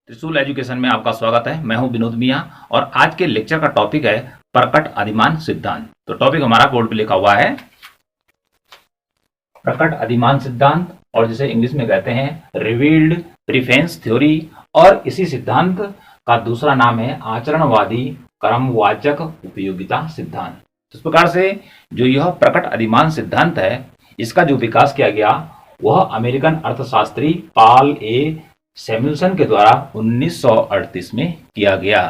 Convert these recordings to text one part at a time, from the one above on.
त्रिशूल एजुकेशन में आपका स्वागत है। मैं हूं विनोद मिया और आज के लेक्चर का टॉपिक है प्रकट अधिमान सिद्धांत। तो टॉपिक हमारा बोर्ड पे लिखा हुआ है प्रकट अधिमान सिद्धांत, और जिसे इंग्लिश में कहते हैं रिवील्ड प्रीफेंस थ्योरी। और इसी सिद्धांत का दूसरा नाम है आचरणवादी क्रमवाचक उपयोगिता सिद्धांत। इस प्रकार से जो यह प्रकट अधिमान सिद्धांत है, इसका जो विकास किया गया वह अमेरिकन अर्थशास्त्री पॉल ए सैमुअल्सन के द्वारा 1938 में किया गया,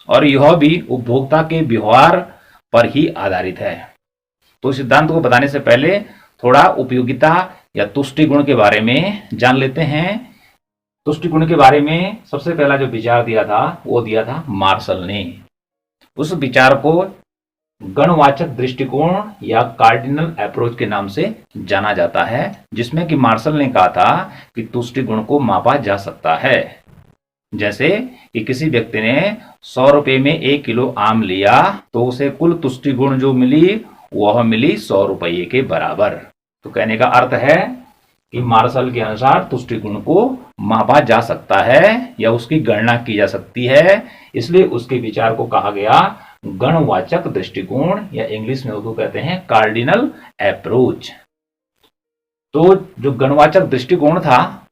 और यह भी उपभोक्ता के व्यवहार पर ही आधारित है। तो सिद्धांत को बताने से पहले थोड़ा उपयोगिता या तुष्टि गुण के बारे में जान लेते हैं। तुष्टि गुण के बारे में सबसे पहला जो विचार दिया था वो दिया था मार्शल ने। उस विचार को गणवाचक दृष्टिकोण या कार्डिनल अप्रोच के नाम से जाना जाता है, जिसमें कि मार्शल ने कहा था कि तुष्टि गुण को मापा जा सकता है। जैसे कि किसी व्यक्ति ने 100 रुपए में 1 किलो आम लिया तो उसे कुल तुष्टि गुण जो मिली वह मिली 100 रुपये के बराबर। तो कहने का अर्थ है कि मार्शल के अनुसार तुष्टि गुण को मापा जा सकता है या उसकी गणना की जा सकती है, इसलिए उसके विचार को कहा गया गणवाचक दृष्टिकोण, या इंग्लिश में उसको कहते हैं कार्डिनल अप्रोच। तो जो गणवाचक दृष्टिकोण था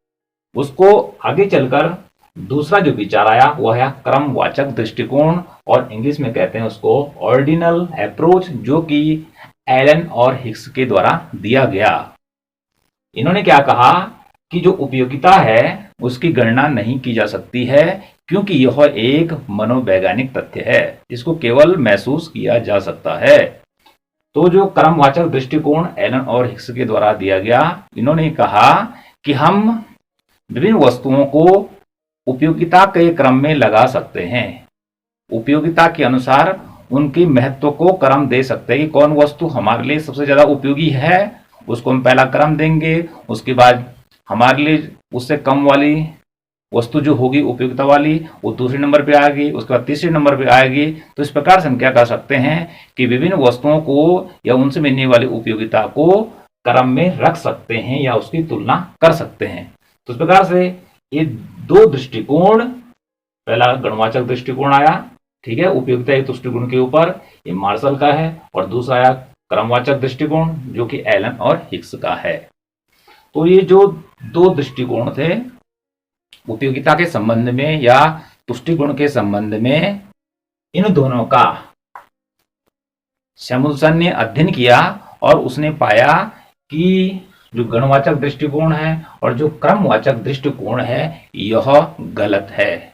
उसको आगे चलकर दूसरा जो विचार आया वह है क्रमवाचक दृष्टिकोण, और इंग्लिश में कहते हैं उसको ऑर्डिनल अप्रोच, जो कि एलन और हिक्स के द्वारा दिया गया। इन्होंने क्या कहा कि जो उपयोगिता है उसकी गणना नहीं की जा सकती है, क्योंकि यह एक मनोवैज्ञानिक तथ्य है, इसको केवल महसूस किया जा सकता है। तो जो क्रमवाचक दृष्टिकोण एलन और हिक्स के द्वारा दिया गया, इन्होंने कहा कि हम विभिन्न वस्तुओं को उपयोगिता के क्रम में लगा सकते हैं। उपयोगिता के अनुसार उनकी महत्व को क्रम दे सकते हैं कि कौन वस्तु हमारे लिए सबसे ज्यादा उपयोगी है, उसको हम पहला क्रम देंगे। उसके बाद हमारे लिए उससे कम वाली वस्तु जो होगी उपयोगिता वाली वो दूसरे नंबर पे आएगी, उसके बाद तीसरे नंबर पे आएगी। तो इस प्रकार से हम क्या कर सकते हैं कि विभिन्न वस्तुओं को या उनसे मिलने वाली उपयोगिता को क्रम में रख सकते हैं या उसकी तुलना कर सकते हैं। तो इस प्रकार से ये दो दृष्टिकोण, पहला गणवाचक दृष्टिकोण आया, ठीक है, उपयोगिता या तुष्टि गुण के ऊपर, ये मार्शल का है, और दूसरा आया क्रमवाचक दृष्टिकोण जो कि एलन और हिक्स का है। तो ये जो दो दृष्टिकोण थे उपयोगिता के संबंध में या तुष्टि गुण के संबंध में, इन दोनों का सैमुअल्सन ने अध्ययन किया और उसने पाया कि जो गणवाचक दृष्टिकोण है और जो क्रमवाचक दृष्टिकोण है यह गलत है।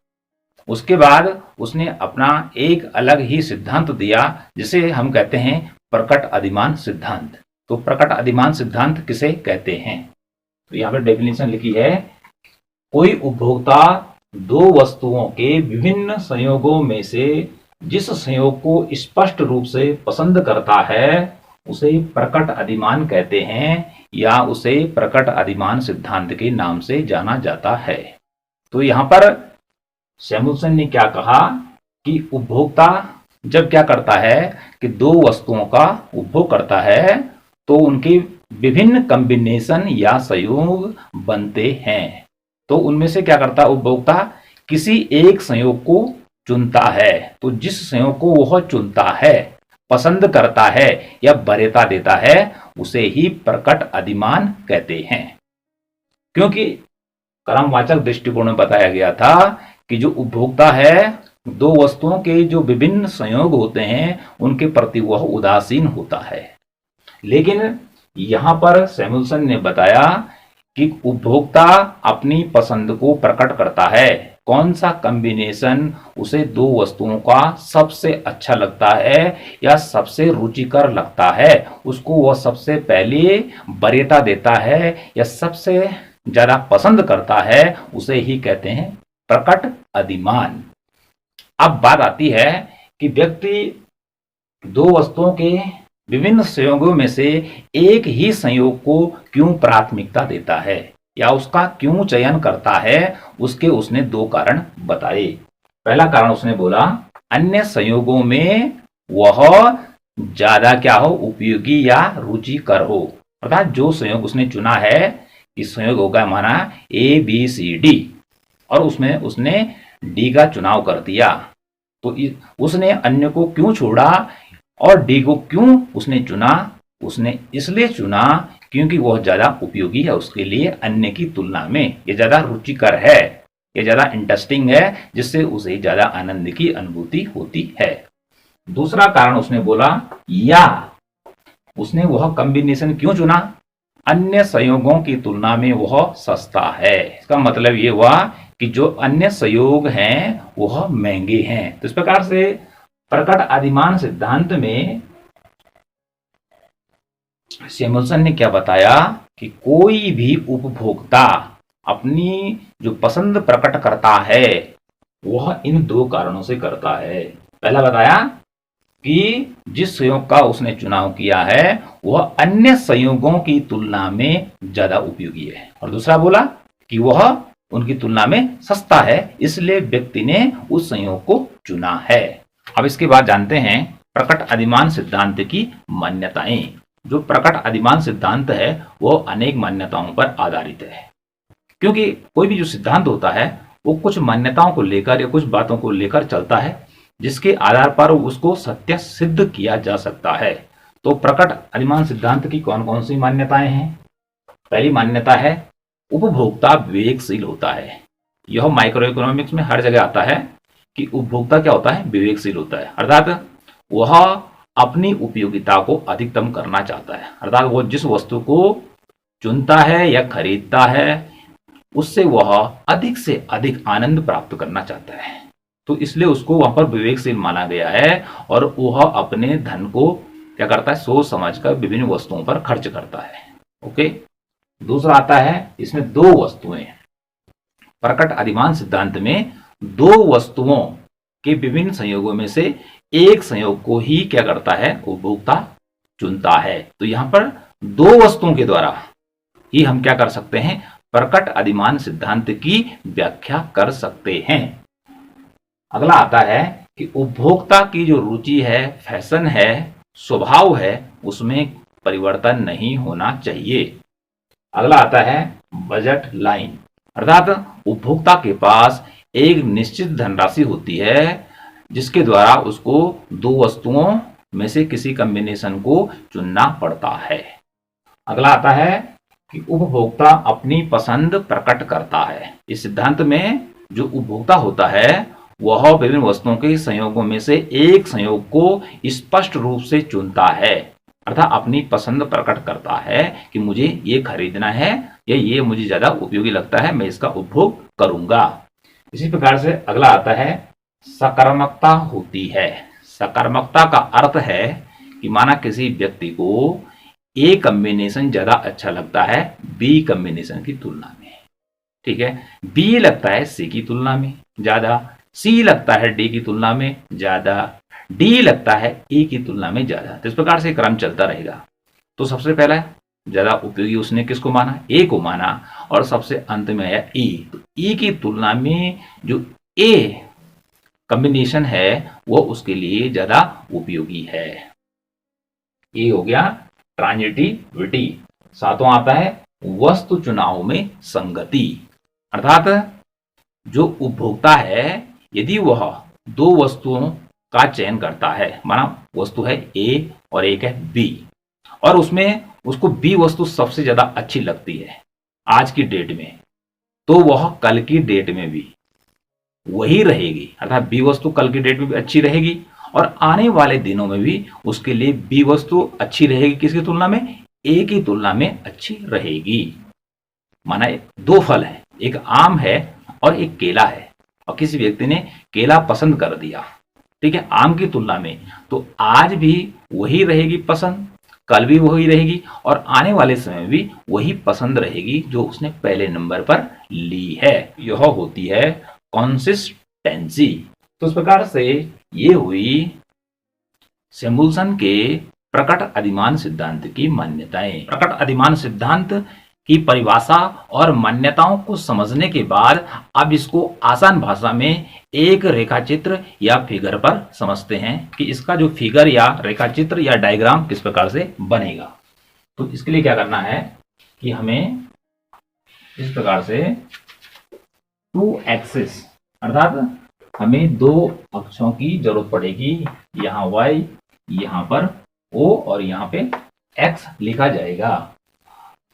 उसके बाद उसने अपना एक अलग ही सिद्धांत दिया जिसे हम कहते हैं प्रकट अधिमान सिद्धांत। तो प्रकट अधिमान सिद्धांत किसे कहते हैं? तो यहाँ पर डेफिनेशन लिखी है, कोई उपभोक्ता दो वस्तुओं के विभिन्न संयोगों में से जिस संयोग को स्पष्ट रूप से पसंद करता है उसे प्रकट अधिमान कहते हैं, या उसे प्रकट अधिमान सिद्धांत के नाम से जाना जाता है। तो यहाँ पर सैमुअल्सन ने क्या कहा कि उपभोक्ता जब क्या करता है कि दो वस्तुओं का उपभोग करता है तो उनके विभिन्न कॉम्बिनेशन या संयोग बनते हैं। तो उनमें से क्या करता है उपभोक्ता, किसी एक संयोग को चुनता है। तो जिस संयोग को वह चुनता है, पसंद करता है या वरीयता देता है, उसे ही प्रकट अधिमान कहते हैं। क्योंकि क्रमवाचक दृष्टिकोण में बताया गया था कि जो उपभोक्ता है दो वस्तुओं के जो विभिन्न संयोग होते हैं उनके प्रति वह उदासीन होता है। लेकिन यहां पर सैमुअल्सन ने बताया कि उपभोक्ता अपनी पसंद को प्रकट करता है, कौन सा कॉम्बिनेशन उसे दो वस्तुओं का सबसे अच्छा लगता है या सबसे रुचिकर लगता है, उसको वह सबसे पहले वरीयता देता है या सबसे ज्यादा पसंद करता है, उसे ही कहते हैं प्रकट अधिमान। अब बात आती है कि व्यक्ति दो वस्तुओं के विभिन्न संयोगों में से एक ही संयोग को क्यों प्राथमिकता देता है या उसका क्यों चयन करता है, उसके उसने दो कारण बताए। पहला कारण उसने बोला, अन्य संयोगों में वह ज्यादा क्या हो, उपयोगी या रुचिकर हो। अर्थात जो संयोग उसने चुना है, इस संयोग होगा हमारा A B C D, और उसमें उसने डी का चुनाव कर दिया, तो उसने अन्य को क्यों छोड़ा और डी को क्यों उसने चुना? उसने इसलिए चुना क्योंकि वह ज्यादा उपयोगी है उसके लिए अन्य की तुलना में, ये ज्यादा रुचिकर है, ये ज्यादा इंटरेस्टिंग है, जिससे उसे ज्यादा आनंद की अनुभूति होती है। दूसरा कारण उसने बोला, या उसने वह कॉम्बिनेशन क्यों चुना? अन्य संयोगों की तुलना में वह सस्ता है। इसका मतलब ये हुआ कि जो अन्य संयोग हैं वह महंगे हैं। तो इस प्रकार से प्रकट अधिमान सिद्धांत में सैमुअल्सन ने क्या बताया कि कोई भी उपभोक्ता अपनी जो पसंद प्रकट करता है वह इन दो कारणों से करता है। पहला बताया कि जिस संयोग का उसने चुनाव किया है वह अन्य संयोगों की तुलना में ज्यादा उपयोगी है, और दूसरा बोला कि वह उनकी तुलना में सस्ता है, इसलिए व्यक्ति ने उस संयोग को चुना है। अब इसके बाद जानते हैं प्रकट अधिमान सिद्धांत की मान्यताएं। जो प्रकट अधिमान सिद्धांत है वो अनेक मान्यताओं पर आधारित है, क्योंकि कोई भी जो सिद्धांत होता है वो कुछ मान्यताओं को लेकर या कुछ बातों को लेकर चलता है जिसके आधार पर उसको सत्य सिद्ध किया जा सकता है। तो प्रकट अधिमान सिद्धांत की कौन कौन सी मान्यताएं हैं? पहली मान्यता है उपभोक्ता विवेकशील होता है। यह माइक्रो इकोनॉमिक्स में हर जगह आता है कि उपभोक्ता क्या होता है? विवेकशील होता है, अर्थात वह अपनी उपयोगिता को अधिकतम करना चाहता है, अर्थात वो जिस वस्तु को चुनता है या खरीदता है उससे वह अधिक से अधिक आनंद प्राप्त करना चाहता है, तो इसलिए उसको वहां पर विवेकशील माना गया है और वह अपने धन को क्या करता है? सोच समझकर विभिन्न वस्तुओं पर खर्च करता है। ओके। दूसरा आता है इसमें दो वस्तुएं। प्रकट अधिमान सिद्धांत में दो वस्तुओं के विभिन्न संयोगों में से एक संयोग को ही क्या करता है? उपभोक्ता चुनता है। तो यहां पर दो वस्तुओं के द्वारा ही हम क्या कर सकते हैं? प्रकट अधिमान सिद्धांत की व्याख्या कर सकते हैं। अगला आता है कि उपभोक्ता की जो रुचि है, फैशन है, स्वभाव है, उसमें परिवर्तन नहीं होना चाहिए। अगला आता है बजट लाइन, अर्थात उपभोक्ता के पास एक निश्चित धनराशि होती है जिसके द्वारा उसको दो वस्तुओं में से किसी कॉम्बिनेशन को चुनना पड़ता है। अगला आता है कि उपभोक्ता अपनी पसंद प्रकट करता है। इस सिद्धांत में जो उपभोक्ता होता है वह विभिन्न वस्तुओं के संयोगों में से एक संयोग को स्पष्ट रूप से चुनता है, अर्थात अपनी पसंद प्रकट करता है कि मुझे ये खरीदना है या ये मुझे ज्यादा उपयोगी लगता है, मैं इसका उपभोग करूंगा। इसी प्रकार से अगला आता है सकारात्मकता होती है। सकारात्मकता का अर्थ है कि माना किसी व्यक्ति को ए कॉम्बिनेशन ज्यादा अच्छा लगता है बी कॉम्बिनेशन की तुलना में, ठीक है, बी लगता है सी की तुलना में ज्यादा, सी लगता है डी की तुलना में ज्यादा, डी लगता है ए की तुलना में ज्यादा। तो इस प्रकार से क्रम चलता रहेगा। तो सबसे पहला ज्यादा उपयोगी उसने किसको माना? ए को माना, और सबसे अंत में आया ई। तो ई की तुलना में जो ए कॉम्बिनेशन है वो उसके लिए ज्यादा उपयोगी है। ये हो गया ट्रांजिटिविटी। सातवां आता है वस्तु चुनाव में संगति, अर्थात जो उपभोक्ता है यदि वह दो वस्तुओं का चयन करता है, माना वस्तु है ए और एक है बी, और उसमें उसको बी वस्तु सबसे ज्यादा अच्छी लगती है आज की डेट में, तो वह कल की डेट में भी वही रहेगी, अर्थात बी वस्तु कल की डेट में भी अच्छी रहेगी और आने वाले दिनों में भी उसके लिए बी वस्तु अच्छी रहेगी। किसकी तुलना में? ए की तुलना में अच्छी रहेगी। माना दो फल है, एक आम है और एक केला है, और किसी व्यक्ति ने केला पसंद कर दिया, ठीक है, आम की तुलना में, तो आज भी वही रहेगी पसंद, कल भी वही रहेगी और आने वाले समय में भी वही पसंद रहेगी जो उसने पहले नंबर पर ली है। यह होती है कंसिस्टेंसी। तो इस प्रकार से ये हुई सैमुअल्सन के प्रकट अधिमान सिद्धांत की मान्यताएं। प्रकट अधिमान सिद्धांत की परिभाषा और मान्यताओं को समझने के बाद अब इसको आसान भाषा में एक रेखाचित्र या फिगर पर समझते हैं कि इसका जो फिगर या रेखाचित्र या डायग्राम किस प्रकार से बनेगा। तो इसके लिए क्या करना है कि हमें इस प्रकार से टू एक्सिस अर्थात हमें दो अक्षों की जरूरत पड़ेगी, यहाँ y, यहाँ पर o और यहाँ पे x लिखा जाएगा।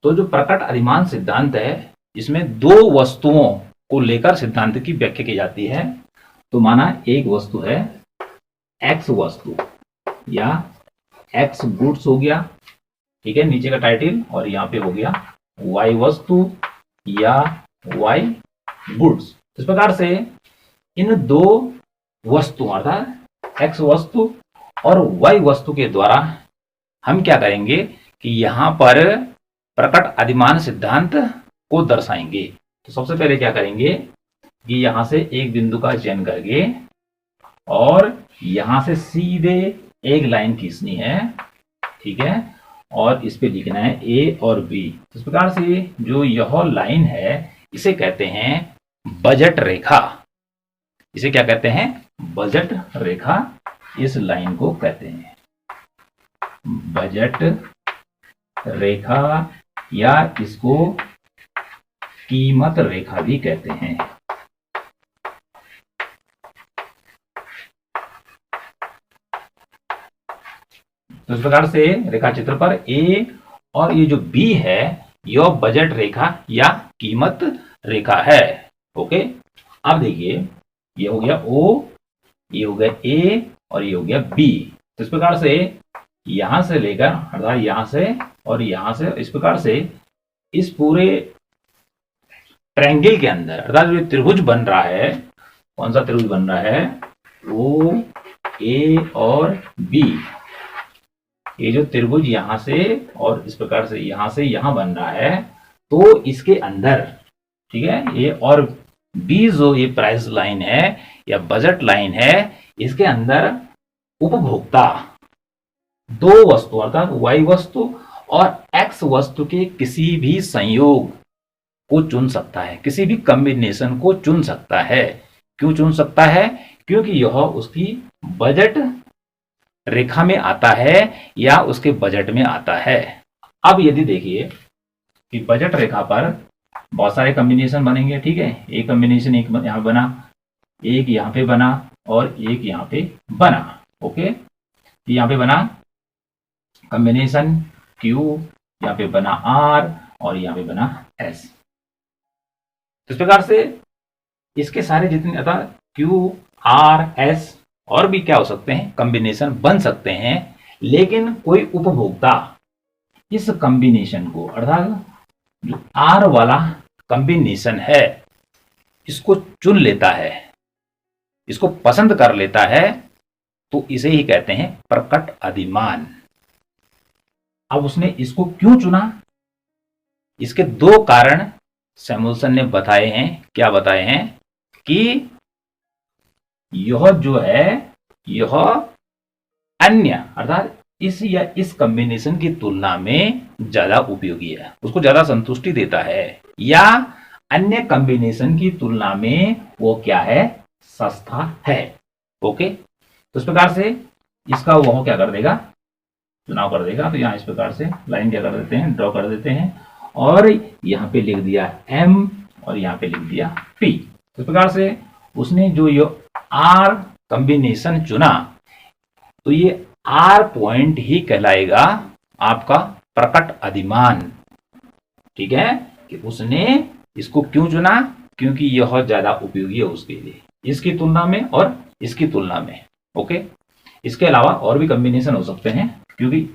तो जो प्रकट अधिमान सिद्धांत है, इसमें दो वस्तुओं को लेकर सिद्धांत की व्याख्या की जाती है। तो माना एक वस्तु है x वस्तु या x गुड्स हो गया, ठीक है, नीचे का टाइटल, और यहाँ पे हो गया y वस्तु या y गुड्स। इस प्रकार से इन दो वस्तु अर्थात x वस्तु और y वस्तु के द्वारा हम क्या करेंगे कि यहां पर प्रकट अधिमान सिद्धांत को दर्शाएंगे। तो सबसे पहले क्या करेंगे कि यहां से एक बिंदु का चयन करके और यहां से सीधे एक लाइन खींचनी है, ठीक है, और इस पे लिखना है A और B। इस प्रकार से जो यह लाइन है इसे कहते हैं बजट रेखा। इसे क्या कहते हैं? बजट रेखा। इस लाइन को कहते हैं बजट रेखा या इसको कीमत रेखा भी कहते हैं। तो इस प्रकार से रेखा चित्र पर A और ये जो B है यह बजट रेखा या कीमत रेखा है। ओके, अब देखिए ये हो गया O, ये हो गया A और ये हो गया B। तो इस प्रकार से यहां से लेकर अर्थात यहां से और यहां से इस प्रकार से इस पूरे ट्रायंगल के अंदर अर्थात जो त्रिभुज बन रहा है, कौन सा त्रिभुज बन रहा है? O, A और B। ये जो त्रिभुज यहां से और इस प्रकार से यहां बन रहा है, तो इसके अंदर, ठीक है, ये और बी जो ये प्राइस लाइन है या बजट लाइन है, इसके अंदर उपभोक्ता दो वस्तु अर्थात y वस्तु और x वस्तु के किसी भी संयोग को चुन सकता है, किसी भी कॉम्बिनेशन को चुन सकता है। क्यों चुन सकता है? क्योंकि यह उसकी बजट रेखा में आता है या उसके बजट में आता है। अब यदि देखिए कि बजट रेखा पर बहुत सारे कॉम्बिनेशन बनेंगे, ठीक है, एक कॉम्बिनेशन एक यहां बना, एक यहां पे बना और एक यहां पे बना। ओके, यहां पे बना कॉम्बिनेशन Q, यहां पे बना R और यहां पे बना S। इस प्रकार से इसके सारे जितने अर्थात Q, R, S और भी क्या हो सकते हैं, कॉम्बिनेशन बन सकते हैं, लेकिन कोई उपभोक्ता इस कॉम्बिनेशन को अर्थात जो R वाला कॉम्बिनेशन है इसको चुन लेता है, इसको पसंद कर लेता है, तो इसे ही कहते हैं प्रकट अधिमान। अब उसने इसको क्यों चुना? इसके दो कारण सैमुअल्सन ने बताए हैं। क्या बताए हैं? कि यह जो है यह अन्य अर्थात इस या इस कॉम्बिनेशन की तुलना में ज्यादा उपयोगी है, उसको ज्यादा संतुष्टि देता है, या अन्य कॉम्बिनेशन की तुलना में वो क्या है, सस्ता है। ओके, तो इस प्रकार से इसका वह क्या कर देगा, चुनाव कर देगा। तो यहां इस प्रकार से लाइन क्या कर देते हैं, ड्रॉ कर देते हैं और यहां पे लिख दिया M और यहां पे लिख दिया P। तो इस प्रकार से उसने जो ये R कॉम्बिनेशन चुना, तो ये R पॉइंट ही कहलाएगा आपका प्रकट अधिमान। ठीक है, कि उसने इसको क्यों चुना? क्योंकि यह ज्यादा उपयोगी है उसके लिए, इसकी तुलना में और इसकी तुलना में। ओके, इसके अलावा और भी कॉम्बिनेशन हो सकते हैं, क्योंकि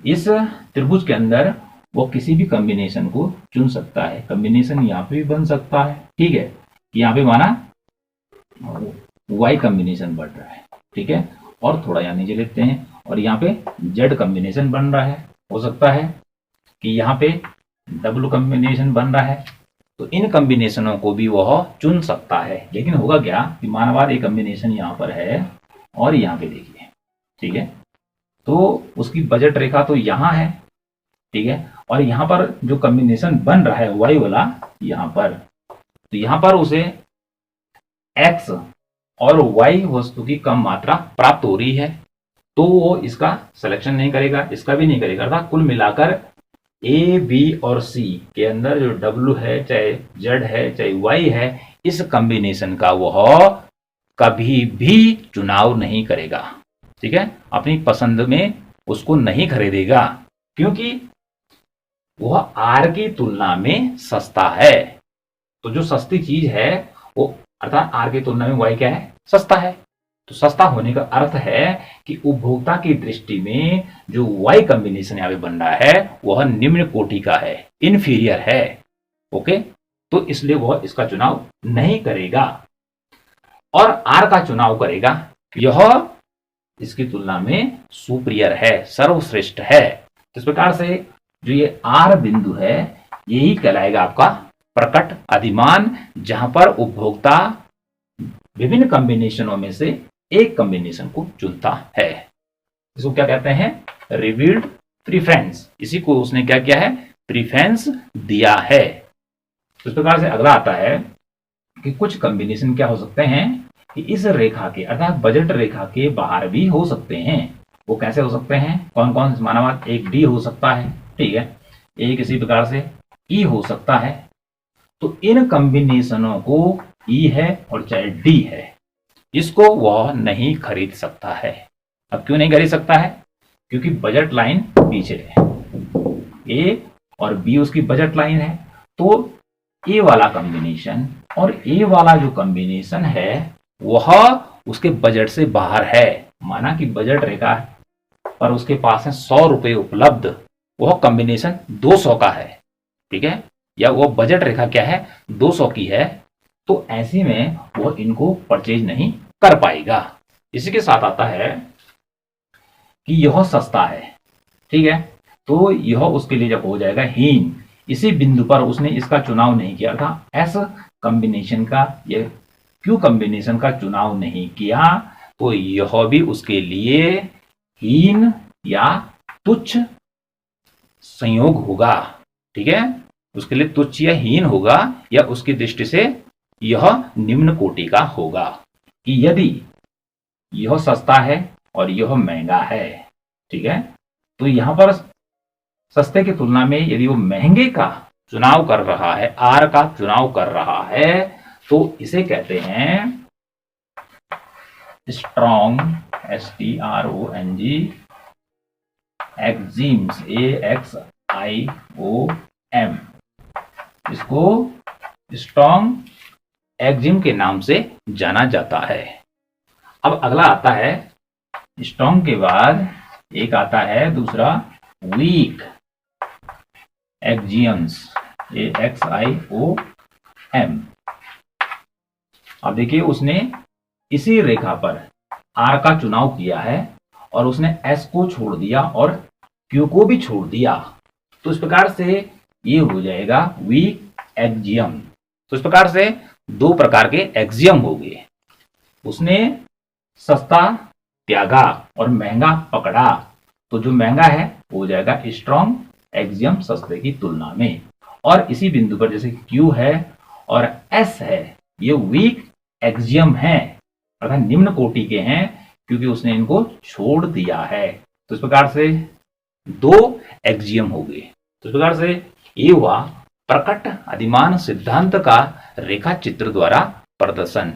इस त्रिभुज के अंदर वो किसी भी कॉम्बिनेशन को चुन सकता है। कॉम्बिनेशन यहाँ पे भी बन सकता है, ठीक है, यहाँ पे माना Y कॉम्बिनेशन बन रहा है, ठीक है, और थोड़ा यहाँ नीचे लेते हैं और यहाँ पे Z कॉम्बिनेशन बन रहा है। हो सकता है कि यहाँ पे W कॉम्बिनेशन बन रहा है, तो इन कॉम्बिनेशनों को भी वह चुन सकता है। लेकिन होगा क्या कि मानवाद एक कॉम्बिनेशन यहाँ पर है और यहाँ पे देखिए, ठीक है, तो उसकी बजट रेखा तो यहाँ है, ठीक है, और यहाँ पर जो कॉम्बिनेशन बन रहा है Y वाला यहाँ पर, तो यहाँ पर उसे X और Y वस्तु की कम मात्रा प्राप्त हो रही है, तो वो इसका सिलेक्शन नहीं करेगा, इसका भी नहीं करेगा। अर्थात कुल मिलाकर A, B और C के अंदर जो W है, चाहे Z है, चाहे Y है, इस कॉम्बिनेशन का वह कभी भी चुनाव नहीं करेगा। ठीक है, अपनी पसंद में उसको नहीं खरीदेगा, क्योंकि वह आर की तुलना में सस्ता है। तो जो सस्ती चीज है वो, अर्थात आर की तुलना में वाई क्या है, सस्ता है। तो सस्ता होने का अर्थ है कि उपभोक्ता की दृष्टि में जो वाई कॉम्बिनेशन यहाँ पे बन रहा है वह निम्न कोटि का है, इंफीरियर है। ओके, तो इसलिए वह इसका चुनाव नहीं करेगा और आर का चुनाव करेगा। यह इसकी तुलना में सुपीरियर है, सर्वश्रेष्ठ है। इस प्रकार से जो ये आर बिंदु है यही कहलाएगा आपका प्रकट अधिमान, जहां पर उपभोक्ता विभिन्न कॉम्बिनेशनों में से एक कॉम्बिनेशन को चुनता है। इसको क्या कहते हैं, रिवील्ड प्रीफरेंस। इसी को उसने क्या किया है, प्रीफरेंस दिया है। इस प्रकार से अगला आता है कि कुछ कॉम्बिनेशन क्या हो सकते हैं कि इस रेखा के अर्थात बजट रेखा के बाहर भी हो सकते हैं। वो कैसे हो सकते हैं, कौन कौन से, माना एक डी हो सकता है, ठीक है, एक इसी प्रकार से ई हो सकता है। तो इन कॉम्बिनेशनों को ई है और चाहे डी है, इसको वह नहीं खरीद सकता है। अब क्यों नहीं खरीद सकता है, क्योंकि बजट लाइन पीछे है, ए और बी उसकी बजट लाइन है। तो ए वाला कॉम्बिनेशन और ए वाला जो कॉम्बिनेशन है वह उसके बजट से बाहर है। माना कि बजट रेखा पर उसके पास है 100 रुपए उपलब्ध, वह कॉम्बिनेशन 200 का है, ठीक है, या वो बजट रेखा क्या है, 200 की है। तो ऐसे में वो इनको परचेज नहीं कर पाएगा। इसी के साथ आता है कि यह सस्ता है, ठीक है, तो यह उसके लिए जब हो जाएगा हीन, इसी बिंदु पर उसने इसका चुनाव नहीं किया था, एस कॉम्बिनेशन का या क्यू कॉम्बिनेशन का चुनाव नहीं किया, तो यह भी उसके लिए हीन या तुच्छ संयोग होगा। ठीक है, उसके लिए तुच्छ या हीन होगा, या उसकी दृष्टि से यह निम्न कोटि का होगा। कि यदि यह सस्ता है और यह महंगा है, ठीक है, तो यहां पर सस्ते की तुलना में यदि वो महंगे का चुनाव कर रहा है, आर का चुनाव कर रहा है, तो इसे कहते हैं स्ट्रॉन्ग, STRONG, एक्जिम्स, AXIOM। इसको स्ट्रॉन्ग एक्जिम के नाम से जाना जाता है। अब अगला आता है, स्ट्रॉन्ग के बाद एक आता है दूसरा वीक एक्जियम्स, AXIOM। अब देखिए उसने इसी रेखा पर आर का चुनाव किया है और उसने एस को छोड़ दिया और क्यू को भी छोड़ दिया। तो इस प्रकार से ये हो जाएगा वीक एक्जियम। तो इस प्रकार से दो प्रकार के एक्जियम हो गए। उसने सस्ता त्यागा और महंगा पकड़ा, तो जो महंगा है वो हो जाएगा स्ट्रॉन्ग एक्जियम सस्ते की तुलना में। और इसी बिंदु पर जैसे क्यू है और एस है, ये वीक एक्जियम है, अर्थात निम्न कोटि के हैं, क्योंकि उसने इनको छोड़ दिया है। तो इस प्रकार से दो एक्जियम हो गए। तो इस प्रकार से ये हुआ प्रकट अधिमान सिद्धांत का रेखा चित्र द्वारा प्रदर्शन।